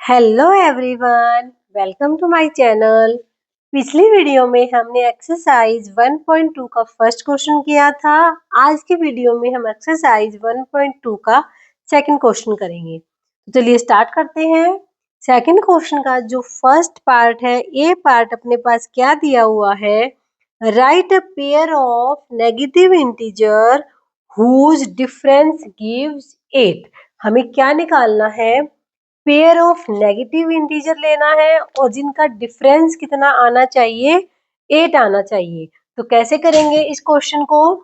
Hello everyone, welcome to my channel. पिछली video में हमने एक्सरसाइज 1.2 का फर्स्ट क्वेश्चन किया था। आज की वीडियो में हम एक्सरसाइज 1.2 का सेकंड क्वेश्चन करेंगे। तो चलिए स्टार्ट करते हैं। सेकंड क्वेश्चन का जो फर्स्ट पार्ट है, ये पार्ट अपने पास क्या दिया हुआ है, write a pair of negative integer whose difference gives 8। हमें क्या निकालना है, पेयर ऑफ नेगेटिव इंटीजर लेना है और जिनका डिफरेंस कितना आना चाहिए, 8 आना चाहिए। तो कैसे करेंगे इस क्वेश्चन को?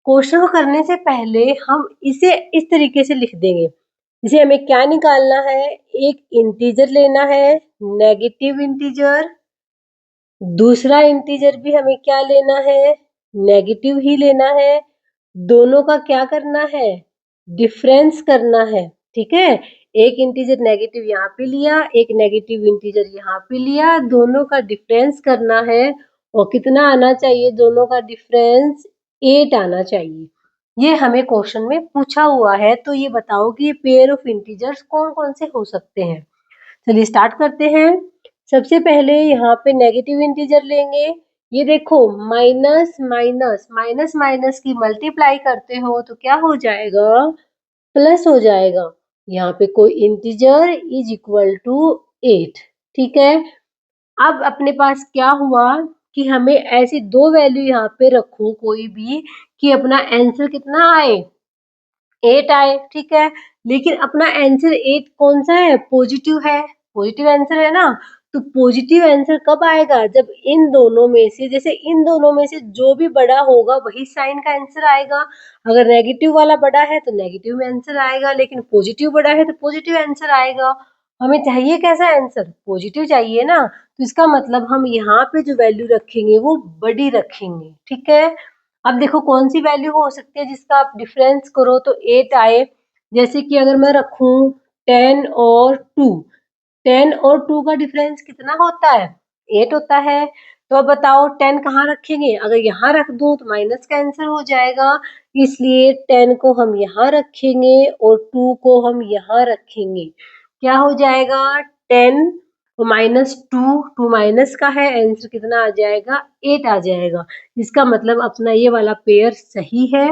क्वेश्चन को करने से पहले हम इसे इस तरीके से लिख देंगे। जैसे हमें क्या निकालना है, एक इंटीजर लेना है नेगेटिव इंटीजर, दूसरा इंटीजर भी हमें क्या लेना है, नेगेटिव ही लेना है। दोनों का क्या करना है, डिफरेंस करना है। ठीक है, एक इंटीजर नेगेटिव यहाँ पे लिया, एक नेगेटिव इंटीजर यहाँ पे लिया, दोनों का डिफरेंस करना है और कितना आना चाहिए, दोनों का डिफरेंस 8 आना चाहिए। ये हमें क्वेश्चन में पूछा हुआ है। तो ये बताओ कि ये पेयर ऑफ इंटीजर्स कौन कौन से हो सकते हैं। चलिए स्टार्ट करते हैं। सबसे पहले यहाँ पे नेगेटिव इंटीजर लेंगे। ये देखो, माइनस माइनस माइनस माइनस की मल्टीप्लाई करते हो तो क्या हो जाएगा, प्लस हो जाएगा। यहाँ पे कोई इंटीजर इज इक्वल टू 8। ठीक है, अब अपने पास क्या हुआ कि हमें ऐसी दो वैल्यू यहाँ पे रखो कोई भी, कि अपना आंसर कितना आए, 8 आए। ठीक है, लेकिन अपना आंसर 8 कौन सा है, पॉजिटिव है, पॉजिटिव आंसर है ना। तो पॉजिटिव आंसर कब आएगा, जब इन दोनों में से, जैसे इन दोनों में से जो भी बड़ा होगा वही साइन का आंसर आएगा। अगर नेगेटिव वाला बड़ा है तो नेगेटिव में आंसर आएगा, लेकिन पॉजिटिव बड़ा है तो पॉजिटिव आंसर आएगा। हमें चाहिए कैसा आंसर, पॉजिटिव चाहिए ना। तो इसका मतलब हम यहाँ पे जो वैल्यू रखेंगे वो बड़ी रखेंगे। ठीक है, अब देखो कौन सी वैल्यू हो सकती है जिसका आप डिफरेंस करो तो 8 आए। जैसे कि अगर मैं रखूं 10 और 2, 10 और 2 का डिफरेंस कितना होता है, 8 होता है। तो अब बताओ 10 कहाँ रखेंगे, अगर यहाँ रख दूं तो माइनस का आंसर हो जाएगा, इसलिए 10 को हम यहाँ रखेंगे और 2 को हम यहाँ रखेंगे। क्या हो जाएगा, 10 और माइनस 2, 2 माइनस का है, आंसर कितना आ जाएगा, 8 आ जाएगा। इसका मतलब अपना ये वाला पेयर सही है।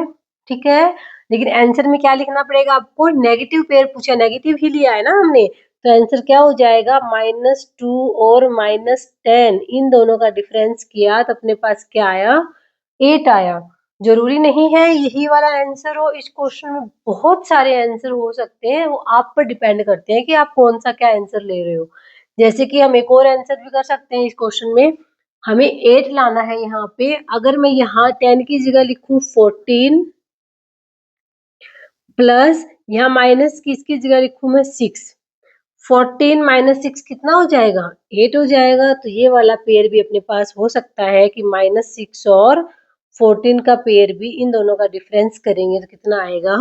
ठीक है, लेकिन आंसर में क्या लिखना पड़ेगा आपको, नेगेटिव पेयर पूछा, नेगेटिव ही लिया है ना हमने, तो आंसर क्या हो जाएगा, -2 और -10, इन दोनों का डिफरेंस किया तो अपने पास क्या आया, 8 आया। जरूरी नहीं है यही वाला आंसर हो, इस क्वेश्चन में बहुत सारे आंसर हो सकते हैं, वो आप पर डिपेंड करते हैं कि आप कौन सा क्या आंसर ले रहे हो। जैसे कि हम एक और आंसर भी कर सकते हैं इस क्वेश्चन में, हमें 8 लाना है यहाँ पे। अगर मैं यहाँ 10 की जगह लिखूं 14 प्लस यहाँ माइनस की इसकी जगह लिखूं मैं 6, 14 माइनस 6 कितना हो जाएगा, 8 हो जाएगा। तो ये वाला पेयर भी अपने पास हो सकता है कि -6 और 14 का पेयर भी, इन दोनों का डिफरेंस करेंगे तो कितना आएगा,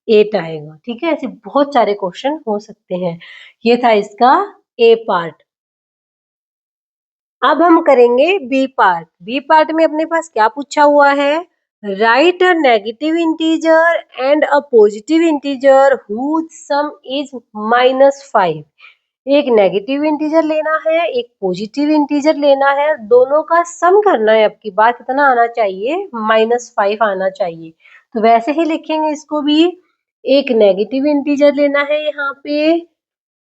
8 आएगा। ठीक है, ऐसे बहुत सारे क्वेश्चन हो सकते हैं। ये था इसका ए पार्ट। अब हम करेंगे बी पार्ट। बी पार्ट में अपने पास क्या पूछा हुआ है, write a negative integer and a positive integer whose sum is -5। एक नेगेटिव इंटीजर लेना है, एक पॉजिटिव इंटीजर लेना है, दोनों का सम करना है। आपकी बात कितना आना चाहिए, -5 आना चाहिए। तो वैसे ही लिखेंगे इसको भी, एक नेगेटिव इंटीजर लेना है यहाँ पे,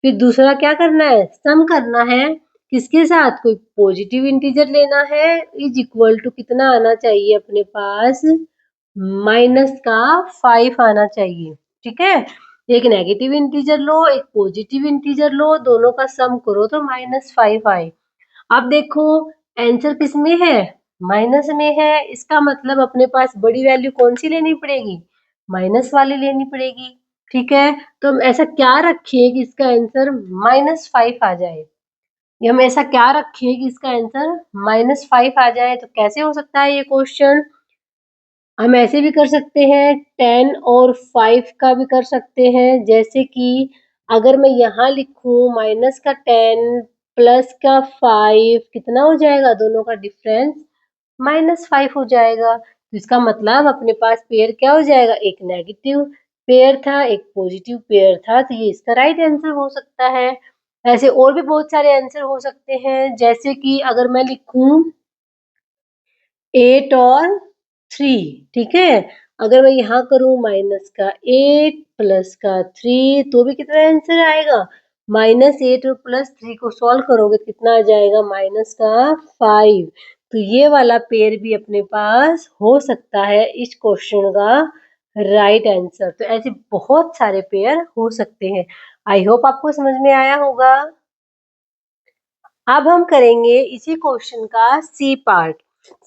फिर दूसरा क्या करना है, सम करना है किसके साथ, कोई पॉजिटिव इंटीजर लेना है, इज इक्वल टू कितना आना चाहिए अपने पास, -5 आना चाहिए। ठीक है, एक नेगेटिव इंटीजर लो, एक पॉजिटिव इंटीजर लो, दोनों का सम करो तो -5 आए। अब देखो आंसर किस में है, माइनस में है, इसका मतलब अपने पास बड़ी वैल्यू कौन सी लेनी पड़ेगी, माइनस वाली लेनी पड़ेगी। ठीक है, तो हम ऐसा क्या रखें कि इसका आंसर -5 आ जाए, ये हम ऐसा क्या रखें कि इसका आंसर -5 आ जाए। तो कैसे हो सकता है ये क्वेश्चन, हम ऐसे भी कर सकते हैं, 10 और 5 का भी कर सकते हैं। जैसे कि अगर मैं यहाँ लिखूं माइनस का 10 प्लस का 5 कितना हो जाएगा, दोनों का डिफरेंस -5 हो जाएगा। तो इसका मतलब अपने पास पेयर क्या हो जाएगा, एक नेगेटिव पेयर था, एक पॉजिटिव पेयर था, तो ये इसका राइट आंसर हो सकता है। ऐसे और भी बहुत सारे आंसर हो सकते हैं, जैसे कि अगर मैं लिखूं 8 और 3, ठीक है। अगर मैं यहाँ करूं माइनस का 8 प्लस का 3 तो भी कितना आंसर आएगा, -8 और +3 को सॉल्व करोगे तो कितना आ जाएगा, माइनस का 5। तो ये वाला पेयर भी अपने पास हो सकता है इस क्वेश्चन का राइट आंसर। तो ऐसे बहुत सारे पेयर हो सकते हैं। आई होप आपको समझ में आया होगा। अब हम करेंगे इसी क्वेश्चन का सी पार्ट।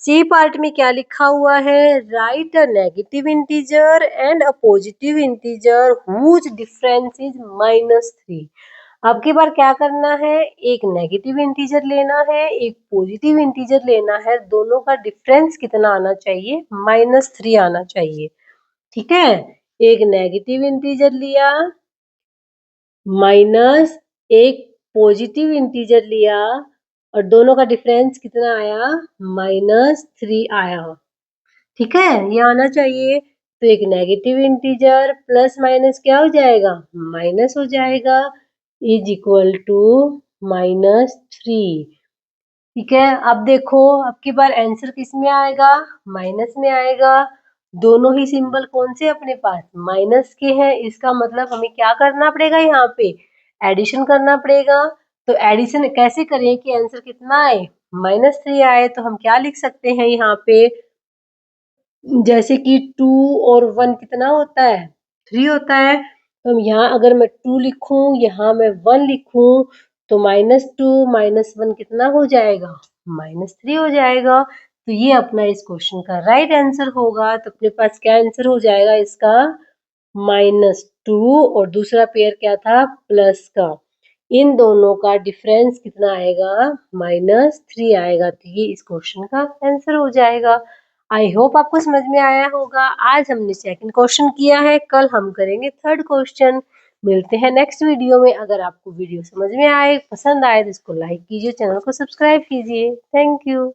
सी पार्ट में क्या लिखा हुआ है, write a negative integer and a positive integer whose difference is -3। अब की बार क्या करना है, एक नेगेटिव इंटीजर लेना है, एक पॉजिटिव इंटीजर लेना है, दोनों का डिफरेंस कितना आना चाहिए, -3 आना चाहिए, ठीक है। एक नेगेटिव इंटीजर लिया माइनस एक पॉजिटिव इंटीजर लिया और दोनों का डिफरेंस कितना आया, -3 आया, ठीक है। ये आना चाहिए। तो एक नेगेटिव इंटीजर प्लस माइनस क्या हो जाएगा, माइनस हो जाएगा, इज इक्वल टू -3, ठीक है। अब देखो अब की बार आंसर किस में आएगा, माइनस में आएगा। दोनों ही सिंबल कौन से अपने पास, माइनस के हैं, इसका मतलब हमें क्या करना पड़ेगा, यहाँ पे एडिशन करना पड़ेगा। तो एडिशन कैसे करें कि आंसर कितना आए, -3 आए। तो हम क्या लिख सकते हैं यहाँ पे, जैसे कि 2 और 1 कितना होता है, 3 होता है। तो हम यहाँ अगर मैं 2 लिखूं, यहाँ मैं 1 लिखूं, तो -2 -1 कितना हो जाएगा, -3 हो जाएगा। तो ये अपना इस क्वेश्चन का राइट आंसर होगा। तो अपने पास क्या आंसर हो जाएगा इसका, -2 और दूसरा पेयर क्या था, प्लस का। इन दोनों का डिफरेंस कितना आएगा, -3 आएगा। तो ये इस क्वेश्चन का आंसर हो जाएगा। आई होप आपको समझ में आया होगा। आज हमने सेकंड क्वेश्चन किया है, कल हम करेंगे थर्ड क्वेश्चन। मिलते हैं नेक्स्ट वीडियो में। अगर आपको वीडियो समझ में आए, पसंद आए तो इसको लाइक कीजिए, चैनल को सब्सक्राइब कीजिए। Thank you.